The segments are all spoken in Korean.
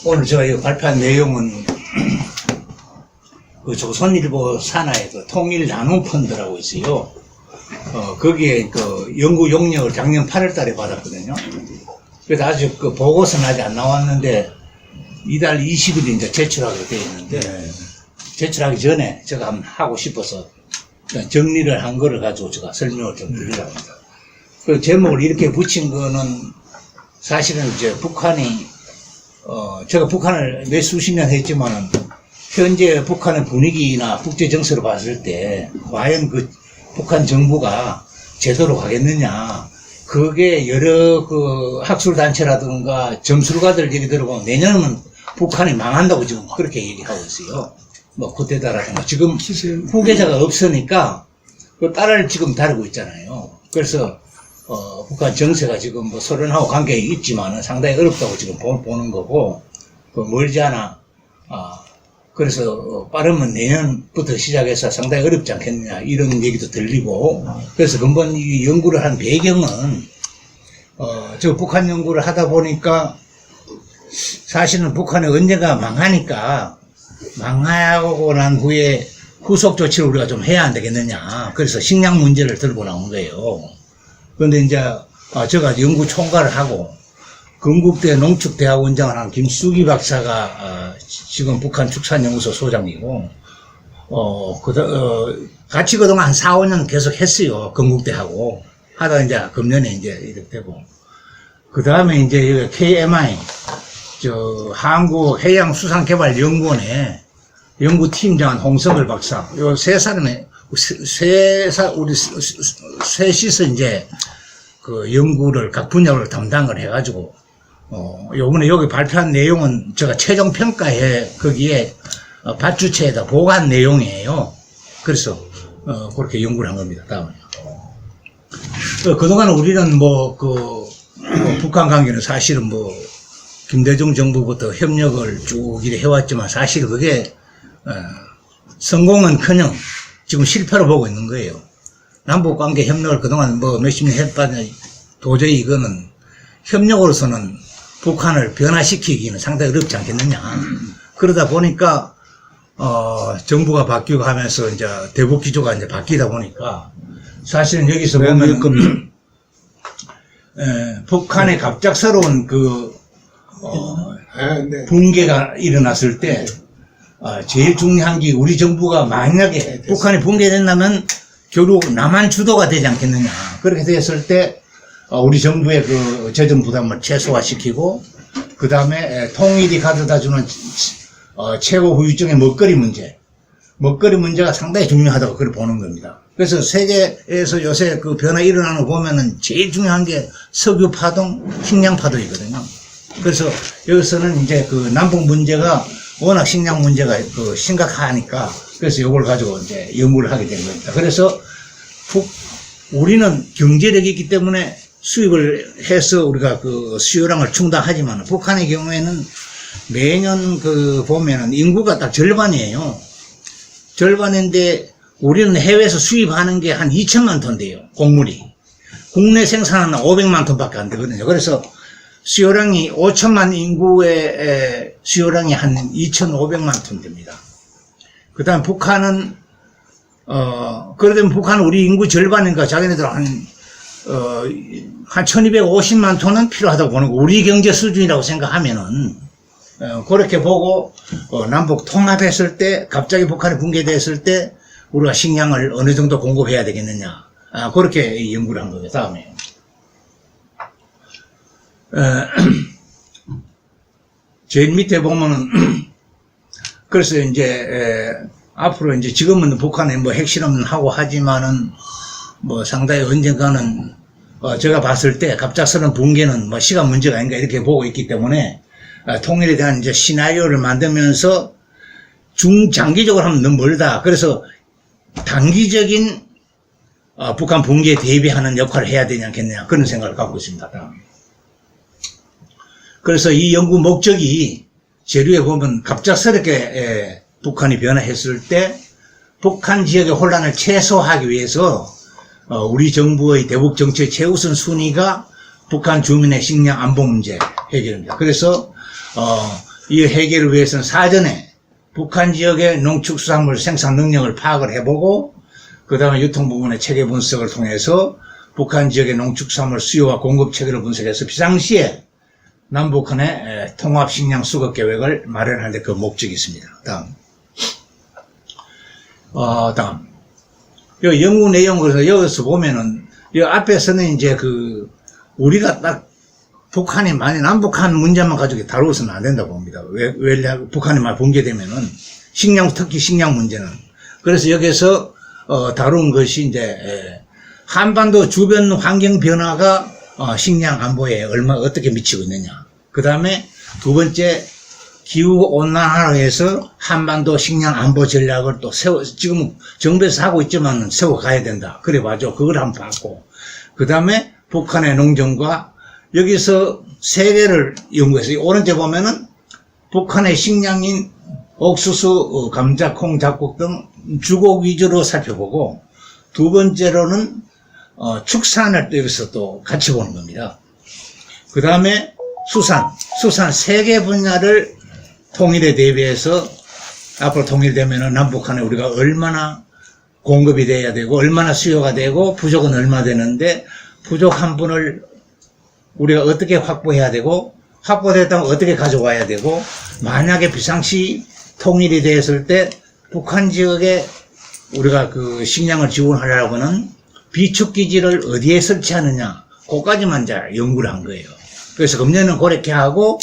오늘 제가 이거 발표한 내용은 그 조선일보 산하의 그 통일 나눔 펀드라고 있어요. 거기에 그 연구 용역을 작년 8월 달에 받았거든요. 그래서 아직 그 보고서는 아직 안 나왔는데 이달 20일에 이제 제출하게 되어 있는데 제출하기 전에 제가 한번 하고 싶어서 정리를 한 거를 가지고 제가 설명을 좀 드리려고 합니다. 그 제목을 이렇게 붙인 거는 사실은 이제 북한이 제가 북한을 몇 수십 년 했지만은 현재 북한의 분위기나 국제 정세로 봤을 때 과연 그 북한 정부가 제대로 가겠느냐, 그게 여러 그 학술단체라든가 점술가들 얘기 들어보면 내년은 북한이 망한다고 지금 그렇게 얘기하고 있어요. 뭐 쿠데타라든가 지금 후계자가 없으니까 그 딸을 지금 다루고 있잖아요. 그래서 북한 정세가 지금 뭐 소련하고 관계가 있지만은 상당히 어렵다고 지금 보는 거고, 그 멀지 않아 그래서 빠르면 내년부터 시작해서 상당히 어렵지 않겠느냐 이런 얘기도 들리고, 그래서 근본 이 연구를 한 배경은 저 북한 연구를 하다 보니까 사실은 북한이 언젠가 망하니까 망하고 난 후에 후속 조치를 우리가 좀 해야 안 되겠느냐, 그래서 식량 문제를 들고 나온 거예요. 그런데 이제 제가 연구 총괄을 하고 건국대 농축대학원장을 한 김수기 박사가 지금 북한 축산연구소 소장이고, 같이 그동안 한 4, 5년 계속 했어요. 건국대하고. 하다가 이제 금년에 이제 이렇게 되고. 그 다음에 이제 KMI, 한국해양수산개발연구원의 연구팀장 홍성을 박사, 요 세 사람의, 우리 셋이서 이제 그 연구를 각 분야를 담당을 해가지고, 요번에 여기 발표한 내용은 제가 최종평가에 거기에 밭주체에다 보고한 내용이에요. 그래서 그렇게 연구를 한 겁니다. 다음에 그동안 우리는 뭐 북한 관계는 사실은 뭐 김대중 정부부터 협력을 쭉 이래 해왔지만 사실 그게 성공은커녕 지금 실패로 보고 있는 거예요. 남북관계 협력을 그동안 뭐 몇십 년 했다니 도저히 이거는 협력으로서는 북한을 변화시키기는 상당히 어렵지 않겠느냐. 그러다 보니까 정부가 바뀌고 하면서 이제 대북 기조가 이제 바뀌다 보니까 사실은 여기서 보면 북한의 갑작스러운 붕괴가 일어났을 때 제일 중요한 게 우리 정부가 만약에 북한이 붕괴된다면 결국 남한 주도가 되지 않겠느냐. 그렇게 됐을 때 우리 정부의 그 재정 부담을 최소화시키고, 그 다음에 통일이 가져다 주는 최고 후유증의 먹거리 문제가 상당히 중요하다고 그렇게 보는 겁니다. 그래서 세계에서 요새 그 변화 일어나는 거 보면은 제일 중요한 게 석유 파동, 식량 파동이거든요. 그래서 여기서는 이제 그 남북 문제가 워낙 식량 문제가 그 심각하니까 그래서 이걸 가지고 이제 연구를 하게 된 겁니다. 그래서 우리는 경제력이 있기 때문에 수입을 해서 우리가 그 수요량을 충당하지만 북한의 경우에는 매년 보면은 인구가 딱 절반이에요. 절반인데 우리는 해외에서 수입하는 게 한 2천만 톤 돼요. 곡물이. 국내 생산은 500만 톤밖에 안 되거든요. 그래서 수요량이 5천만 인구의 수요량이 한 2,500만 톤 됩니다. 그 다음 북한은 그러면 북한은 우리 인구 절반이니까 자기네들 한 1250만 톤은 필요하다고 보는 거, 우리 경제 수준이라고 생각하면은, 그렇게 보고, 남북 통합했을 때, 갑자기 북한이 붕괴됐을 때, 우리가 식량을 어느 정도 공급해야 되겠느냐. 그렇게 연구를 한 거예요. 다음에. 제일 밑에 보면은, 그래서 이제, 앞으로 이제 지금은 북한에 뭐 핵실험은 하고 하지만은, 뭐 상당히 언젠가는 제가 봤을 때 갑작스러운 붕괴는 뭐 시간 문제가 아닌가 이렇게 보고 있기 때문에 통일에 대한 이제 시나리오를 만들면서 중장기적으로 하면 너무 멀다. 그래서 단기적인 북한 붕괴에 대비하는 역할을 해야 되지 않겠냐 그런 생각을 갖고 있습니다. 그래서 이 연구 목적이 재료에 보면 갑작스럽게 북한이 변화했을 때 북한 지역의 혼란을 최소화하기 위해서 우리 정부의 대북 정책의 최우선 순위가 북한 주민의 식량 안보 문제 해결입니다. 그래서 이 해결을 위해서는 사전에 북한 지역의 농축수산물 생산 능력을 파악을 해보고 그 다음에 유통 부분의 체계 분석을 통해서 북한 지역의 농축수산물 수요와 공급 체계를 분석해서 비상시에 남북한의 통합 식량 수급 계획을 마련하는 데 그 목적이 있습니다. 다음. 요 연구 내용, 그래서 여기서 보면은, 이 앞에서는 이제 우리가 딱 북한이 많이 남북한 문제만 가지고 다루어서는 안 된다고 봅니다. 왜 북한이 많이 붕괴되면은, 특히 식량 문제는. 그래서 여기서, 다룬 것이 이제, 한반도 주변 환경 변화가 식량 안보에 어떻게 미치고 있느냐. 그 다음에 두 번째, 기후 온난화로 해서 한반도 식량 안보 전략을 또 지금 정부에서 하고 있지만 세워가야 된다. 그래 봐죠. 그걸 한번 봤고. 그 다음에 북한의 농정과 여기서 세 개를 연구해서 오른쪽 보면은 북한의 식량인 옥수수, 감자, 콩, 잡곡 등 주곡 위주로 살펴보고 두 번째로는 축산을 또 여기서 또 같이 보는 겁니다. 그 다음에 수산 세 개 분야를 통일에 대비해서 앞으로 통일되면은 남북한에 우리가 얼마나 공급이 돼야 되고 얼마나 수요가 되고 부족은 얼마 되는데 부족한 분을 우리가 어떻게 확보해야 되고 확보됐다면 어떻게 가져와야 되고 만약에 비상시 통일이 됐을 때 북한 지역에 우리가 그 식량을 지원하려고는 비축기지를 어디에 설치하느냐 그까지만 이제 연구를 한 거예요. 그래서 금년은 그렇게 하고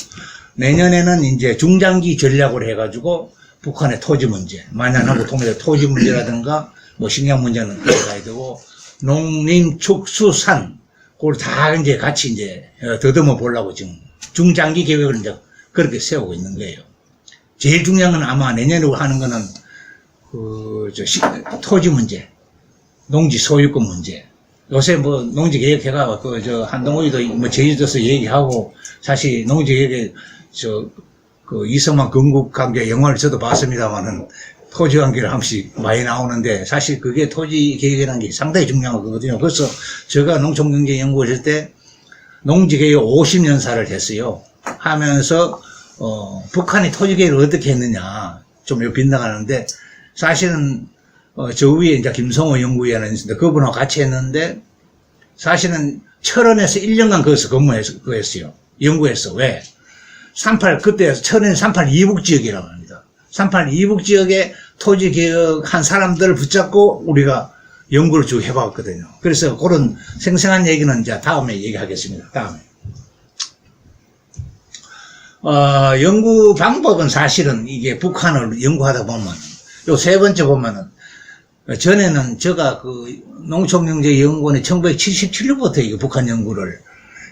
내년에는 이제 중장기 전략으로 해가지고 북한의 토지 문제, 만약 남북 통일의 토지 문제라든가 뭐 식량 문제는 가야 되고 농림축수산 그걸 다 이제 같이 이제 더듬어 보려고 지금 중장기 계획을 이제 그렇게 세우고 있는 거예요. 제일 중요한 건 아마 내년에 하는 거는 토지 문제, 농지 소유권 문제. 요새 뭐 농지 계획해가 한동호이도 뭐 제주도에서 얘기하고 사실 농지 계획에 이성만 건국관계 영화를 저도 봤습니다만은 토지 관계를 한 번씩 많이 나오는데 사실 그게 토지 계획이라는 게 상당히 중요한 거거든요. 그래서 제가 농촌경제 연구를 할 때 농지 계획 50년사를 했어요. 하면서 북한이 토지 계획을 어떻게 했느냐 좀 빗나가는데 사실은 저 위에 이제 김성호 연구위원이 있는데 그분하고 같이 했는데 사실은 철원에서 1년간 거기서 근무했어요. 연구했어. 왜? 그때 철원 38 이북지역이라고 합니다. 38 이북지역에 토지 개혁한 사람들을 붙잡고 우리가 연구를 쭉 해봤거든요. 그래서 그런 생생한 얘기는 이제 다음에 얘기하겠습니다. 다음에. 연구 방법은 사실은 이게 북한을 연구하다 보면 요 세 번째 보면은 전에는 제가 농촌경제연구원에 1977년부터 이거 북한 연구를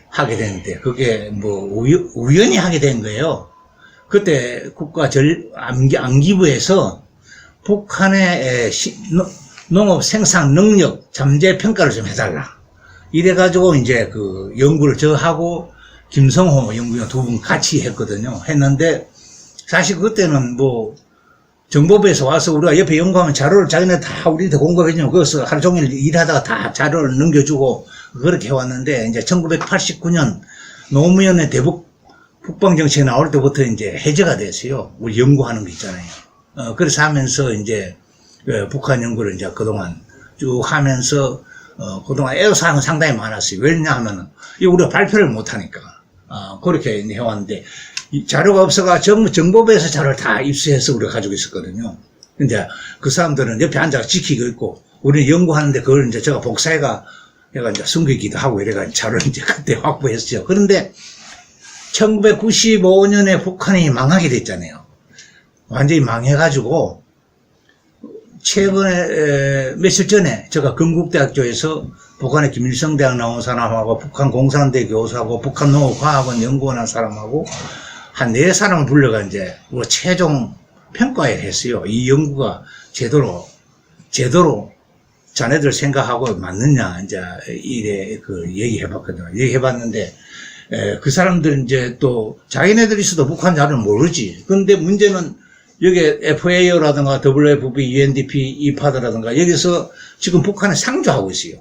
하게 됐는데 그게 뭐 우연히 하게 된 거예요. 그때 국가안기부에서 북한의 농업 생산 능력 잠재 평가를 좀 해달라. 이래가지고 이제 연구를 저하고 김성호 연구위원 두 분 같이 했거든요. 했는데 사실 그때는 뭐 정보부에서 와서 우리가 옆에 연구하면 자료를 자기네 다 우리한테 공급해주면 거기서 하루 종일 일하다가 다 자료를 넘겨주고 그렇게 해왔는데 이제 1989년 노무현의 대북 북방정책이 나올 때부터 이제 해제가 됐어요. 우리 연구하는 거 있잖아요. 그래서 하면서 이제 북한 연구를 이제 그동안 쭉 하면서 그동안 애로사항은 상당히 많았어요. 왜냐하면은 우리가 발표를 못하니까 그렇게 해왔는데 자료가 없어가 정보부에서 자료를 다 입수해서 우리가 가지고 있었거든요. 근데 그 사람들은 옆에 앉아서 지키고 있고, 우리는 연구하는데 그걸 이제 제가 복사해가 이제 숨기기도 하고 이래가 자료를 이제 그때 확보했어요. 그런데 1995년에 북한이 망하게 됐잖아요. 완전히 망해가지고, 최근에, 며칠 전에 제가 건국대학교에서 북한의 김일성 대학 나온 사람하고 북한 공산대 교수하고 북한 농업과학원 연구원 한 사람하고 한 4사람을 불러가 이제 우리 최종 평가를 했어요. 이 연구가 제대로 자네들 생각하고 맞느냐 이제 이래 얘기해봤거든요. 얘기해봤는데 그 사람들은 이제 또 자기네들이서도 북한 자료는 모르지. 근데 문제는 여기 FAO라든가 WFP, UNDP, 이파드라든가 여기서 지금 북한에 상주하고 있어요.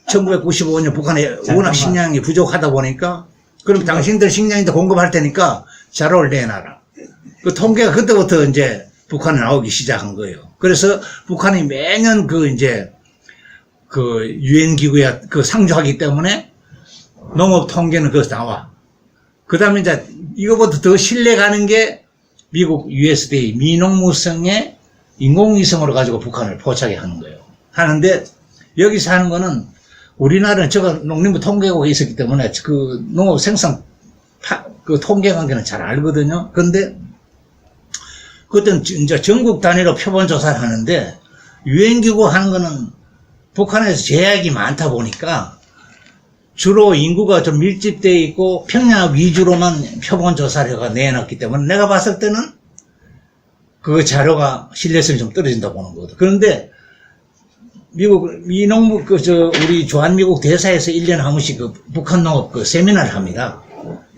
1995년 북한에 워낙 식량이 부족하다 보니까 그럼 당신들 식량인데 공급할 테니까 자료를 내놔라. 그 통계가 그때부터 이제 북한에 나오기 시작한 거예요. 그래서 북한이 매년 그 이제 그 유엔 기구에 그 상주하기 때문에 농업 통계는 거기서 나와. 그 다음에 이제 이거보다 더 신뢰 가는 게 미국 USDA 미농무성의 인공위성으로 가지고 북한을 포착해 하는 거예요. 하는데 여기서 하는 거는 우리나라는 저거 농림부 통계국에 있었기 때문에 그 농업 생산 그 통계 관계는 잘 알거든요. 그런데 그때는 이제 전국 단위로 표본 조사를 하는데 유엔기구 하는 거는 북한에서 제약이 많다 보니까 주로 인구가 좀 밀집되어 있고 평야 위주로만 표본 조사를 내놨기 때문에 내가 봤을 때는 그 자료가 신뢰성이 좀 떨어진다고 보는 거거든. 그런데 미국, 미농부, 우리 주한미국 대사에서 1년에 한 번씩 그 북한 농업 그 세미나를 합니다.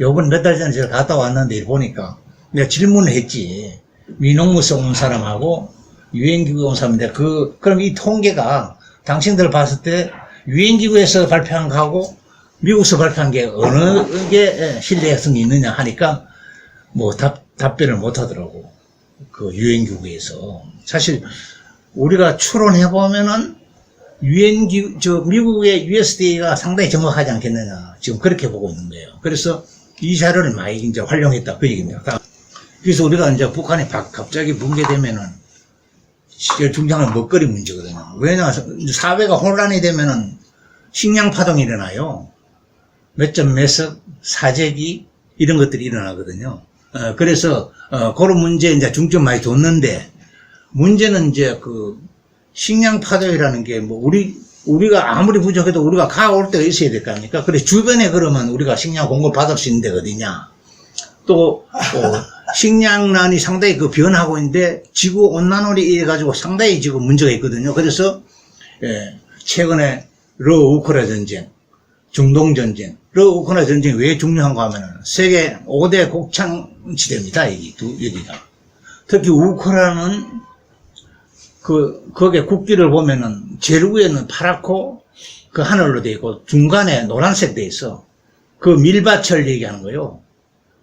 요번 몇 달 전에 제가 갔다 왔는데 보니까 내가 질문을 했지. 미농무성 온 사람하고 유엔기구 온 사람인데 그럼 이 통계가 당신들 봤을 때 유엔기구에서 발표한 거하고 미국에서 발표한 게 어느 게 신뢰성이 있느냐 하니까 뭐 답변을 못 하더라고. 그 유엔기구에서. 사실 우리가 추론해보면은 미국의 USDA가 상당히 정확하지 않겠느냐. 지금 그렇게 보고 있는 거예요. 그래서 이 자료를 많이 이제 활용했다. 그 얘기입니다. 그래서 우리가 이제 북한이 갑자기 붕괴되면은 제일 중요한 건 먹거리 문제거든요. 왜냐하면 사회가 혼란이 되면은 식량 파동이 일어나요. 몇 점 몇 석, 사재기 이런 것들이 일어나거든요. 그래서 그런 문제에 이제 중점 많이 뒀는데 문제는 이제 그 식량 파동이라는 게 뭐 우리가 아무리 부족해도 우리가 가올 때가 있어야 될 거 아닙니까? 그래 주변에 그러면 우리가 식량 공급 받을 수 있는 데가 어디냐? 또 식량난이 상당히 그 변하고 있는데 지구 온난화로 인해 가지고 상당히 지금 문제가 있거든요. 그래서 최근에 러우크라 전쟁, 중동 전쟁, 러우크라 전쟁이 왜 중요한가 하면은 세계 5대 곡창지대입니다. 여기가. 특히 우크라는 거기에 국기를 보면은 제일 위에는 파랗고 그 하늘로 돼 있고 중간에 노란색 돼 있어. 그 밀밭을 얘기하는 거예요.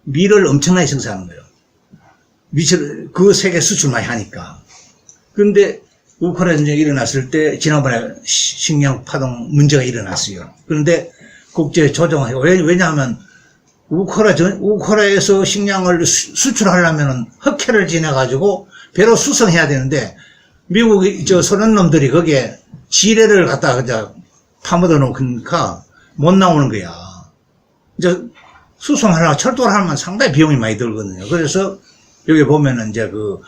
밀을 엄청나게 생산하는 거예요. 그 세계 수출 많이 하니까. 그런데 우크라이나 전쟁이 일어났을 때 지난번에 식량 파동 문제가 일어났어요. 그런데 국제 조정하고 왜냐하면 우크라에서 식량을 수출하려면 흑해를 지나가지고 배로 수송해야 되는데 미국이 소련 놈들이 거기에 지뢰를 갖다가 파묻어 놓으니까 못 나오는 거야. 이제 수송하려면 철도를 하면 상당히 비용이 많이 들거든요. 그래서 여기 보면은 이제 그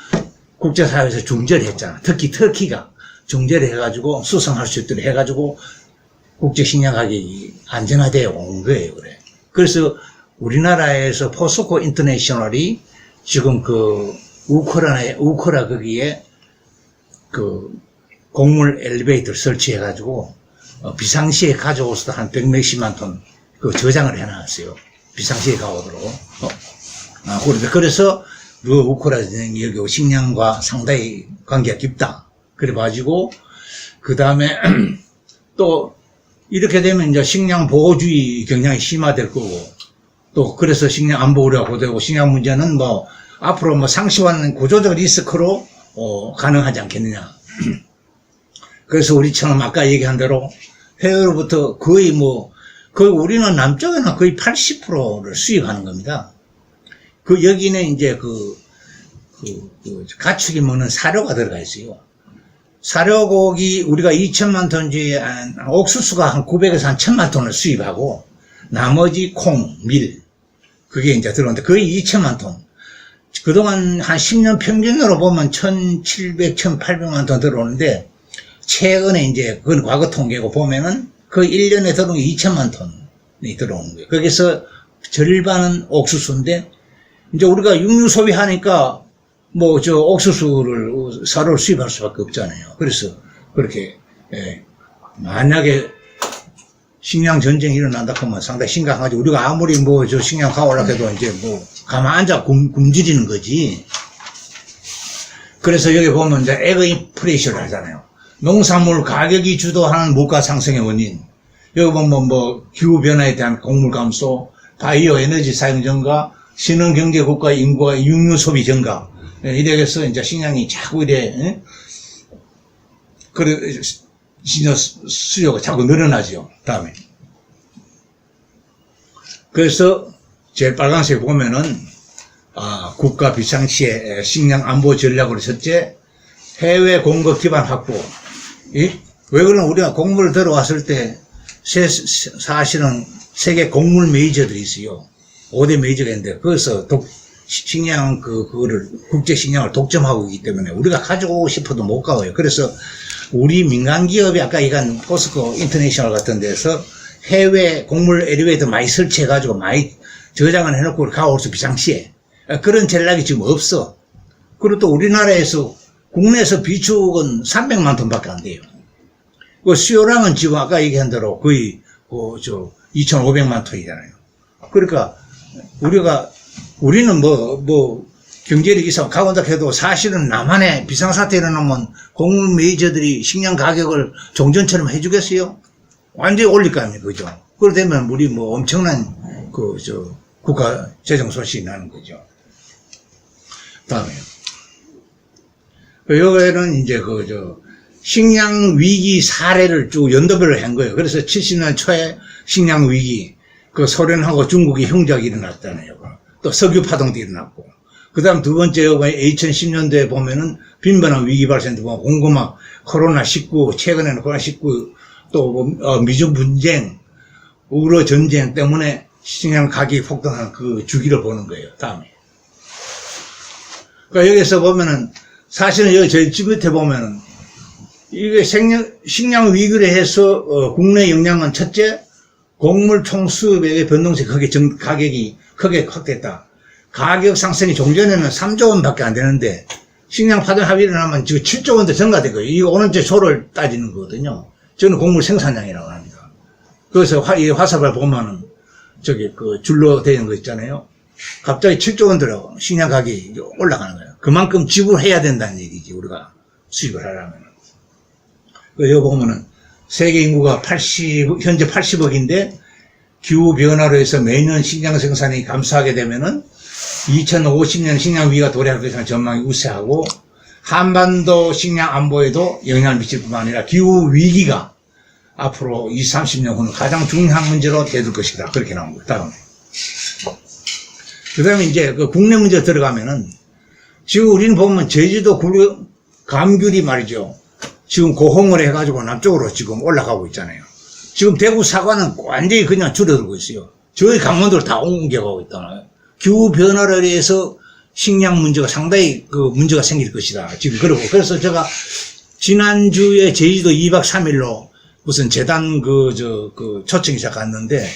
국제사회에서 중재를 했잖아. 특히 터키가 중재를 해가지고 수송할 수 있도록 해가지고 국제 식량 가격이 안정화되어 온 거예요. 그래. 그래서 우리나라에서 포스코 인터내셔널이 지금 그 우크라 거기에 그 곡물 엘리베이터를 설치해가지고 비상시에 가져올 수도 한 100몇십만 톤 그 저장을 해놨어요. 비상시에 가오도록. 그래서 그 우크라 전쟁이 여기 식량과 상당히 관계가 깊다. 그래가지고 그 다음에 또 이렇게 되면 이제 식량 보호주의 경향이 심화될 거고 또 그래서 식량 안보 우려가 고되고 식량 문제는 뭐 앞으로 뭐 상시화는 구조적 리스크로 가능하지 않겠느냐. 그래서 우리처럼 아까 얘기한 대로 해외로부터 거의 우리는 남쪽에는 거의 80%를 수입하는 겁니다. 여기는 이제 가축이 먹는 사료가 들어가 있어요. 사료고기 우리가 2천만 톤주에 옥수수가 한 900에서 한 1000만 톤을 수입하고 나머지 콩, 밀 그게 이제 들어오는데 거의 2천만 톤. 그동안 한 10년 평균으로 보면 1700, 1800만 톤 들어오는데 최근에 이제 그건 과거 통계고 보면은 거의 1년에 들어오는 게 2천만 톤이 들어오는 거예요. 거기서 절반은 옥수수인데 이제 우리가 육류 소비하니까 옥수수를 사료를 수입할 수밖에 없잖아요. 그래서 그렇게 만약에 식량 전쟁이 일어난다 하면 상당히 심각하지. 우리가 아무리 식량 가오려고 해도 이제 가만 앉아 굶주리는 거지. 그래서 여기 보면 이제 에그 인플레이션을 하잖아요. 농산물 가격이 주도하는 물가 상승의 원인. 여기 보면 뭐 기후변화에 대한 곡물 감소, 바이오 에너지 사용 증가, 신흥경제국가 인구와 육류 소비 증가. 이래서 이제 식량이 자꾸 이래, 그래, 신여 수요가 자꾸 늘어나죠. 다음에. 그래서 제일 빨간색 보면은, 국가 비상시에 식량 안보 전략으로 첫째, 해외 공급 기반 확보. 왜 그러면 우리가 곡물 들어왔을 때, 사실은 세계 곡물 메이저들이 있어요. 5대 메이저가 있는데, 거기서 식량, 그거를, 국제 식량을 독점하고 있기 때문에 우리가 가지고 싶어도 못 가요. 그래서 우리 민간 기업이 아까 얘기한 포스코 인터내셔널 같은 데서 해외 곡물 엘리베이터 많이 설치해가지고 많이 저장을 해놓고 가올 수 비상시에. 그런 전략이 지금 없어. 그리고 또 우리나라에서 국내에서 비축은 300만 톤밖에 안 돼요. 그 수요량은 지금 아까 얘기한 대로 거의 2,500만 톤이잖아요. 그러니까 우리는 경제력이 있어 가본다 해도 사실은 남한에 비상사태 일어나면 곡물 메이저들이 식량 가격을 종전처럼 해주겠어요? 완전히 올릴 거 아닙니까? 그죠? 그러되면 우리 엄청난 국가 재정 손실이 나는 거죠. 다음에. 여기에는 이제 식량 위기 사례를 쭉 연도별로 한 거예요. 그래서 70년 초에 식량 위기, 소련하고 중국이 형제가 일어났잖아요. 또 석유 파동도 일어났고. 그 다음 두 번째, 2010년도에 보면은 빈번한 위기 발생도 보면 공고막, 코로나19, 최근에는 코로나19, 또 미중 분쟁, 우러 전쟁 때문에 식량 가격이 폭등한 그 주기를 보는 거예요. 다음에. 그러니까 여기서 보면은 사실은 여기 저희 집 밑에 보면은 이게 식량 위기를 해서 국내 영향은 첫째, 곡물 총수입의 변동성이 가격이 크게 확대했다. 가격 상승이 종전에는 3조 원밖에 안 되는데 식량 파동 합의를 하면 지금 7조 원도 증가되고요. 이 오른쪽 조를 따지는 거거든요. 저는 곡물 생산량이라고 합니다. 그래서 이 화살을 보면은 줄로 되어 있는 거 있잖아요. 갑자기 7조 원 들어 식량 가격이 올라가는 거예요. 그만큼 지불해야 된다는 얘기지, 우리가 수입을 하려면. 여기 보면은 세계 인구가 현재 80억인데 기후변화로 해서 매년 식량 생산이 감소하게 되면은 2050년 식량 위기가 도래할 것이라는 전망이 우세하고 한반도 식량 안보에도 영향을 미칠 뿐만 아니라 기후 위기가 앞으로 20, 30년 후는 가장 중요한 문제로 되줄 것이다. 그렇게 나온 거예요. 다음에. 그 다음에 이제 국내 문제 들어가면은 지금 우리는 보면 제주도 감귤이 말이죠. 지금 고홍을 해가지고 남쪽으로 지금 올라가고 있잖아요. 지금 대구 사과는 완전히 그냥 줄어들고 있어요. 저희 강원도를 다 옮겨가고 있잖아요. 기후변화를 위해서 식량 문제가 상당히 문제가 생길 것이다. 지금 그러고. 그래서 제가 지난주에 제주도 2박 3일로 무슨 재단 초청이 갔는데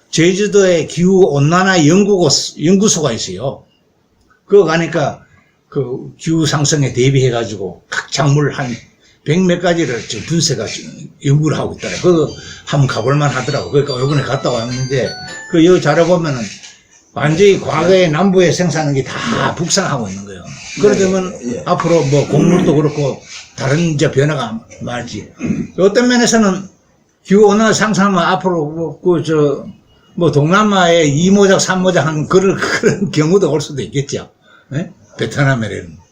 제주도에 기후온난화 연구소가 있어요. 그거 가니까 기후 상승에 대비해가지고 각 작물 한 100몇 가지를 지금 분쇄가 연구를 하고 있더라고요. 그거 한번 가볼만 하더라고요. 그러니까 이번에 갔다 왔는데, 여기 자료 보면은 완전히 과거에 남부에 생산한 게 다 북상하고 있는 거예요. 그러면 앞으로 곡물도 그렇고 다른 이제 변화가 많지. 어떤 면에서는 기후온난화 상승하면 앞으로 동남아에 2모작, 3모작 한 그런 경우도 올 수도 있겠죠. 네? 베트남에는.